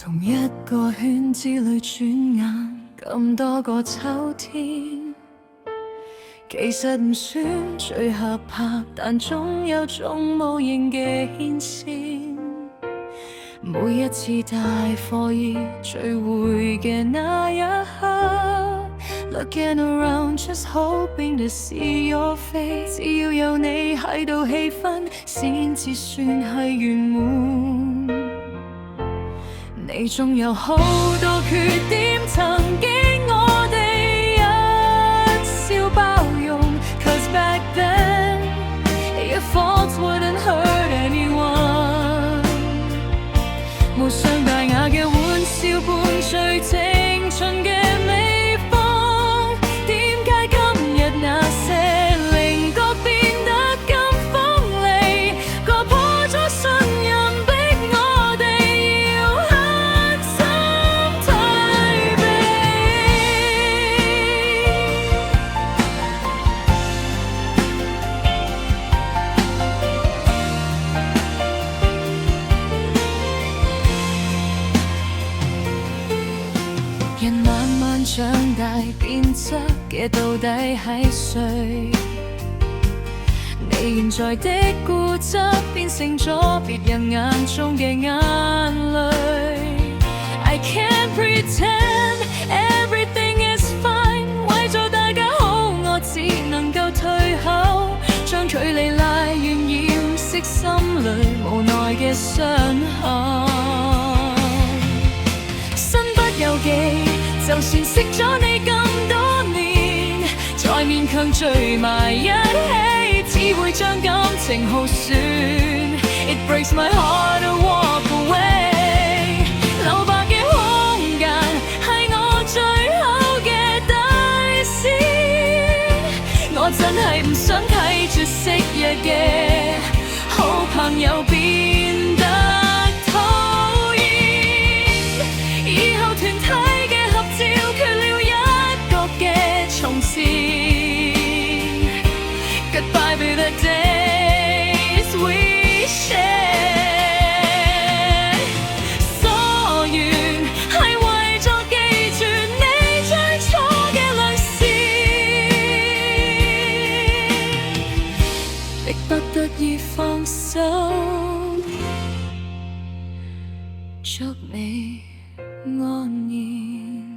同一個圈子裏轉眼咁多個秋天，其實唔算最合拍，但總有種無形嘅牽線。每一次大課業聚會嘅那一刻， Looking around just hoping to see your face， 只要有你喺度，氣氛先至算係圓滿。你仲有好多缺點，曾經我哋一笑包容。 Cause back then your faults wouldn't hurt anyone， 無傷大雅嘅玩笑伴隨青春嘅美夢，點解今日那些稜角變得咁鋒利，割破咗信任，逼我哋要狠心退避。人慢慢長大變質嘅到底係誰？你現在的固執變成咗別人眼中嘅眼淚。I can't pretend everything is fine， 為咗大家好，我只能夠退後，將距離拉遠，掩飾心裏無奈嘅傷痕。身不由己，就算識咗你咁多年，再勉強聚埋一起，只會將感情耗損。It breaks my heart to walk away， 留白嘅空間係我最後嘅底線。我真係唔想睇住昔日嘅好朋友變得討厭，以後團體嘅合照缺了一角嘅從前。Goodbye be the days we share， 疏遠係為咗記住你最初嘅良善，迫不得已放手，祝你安然。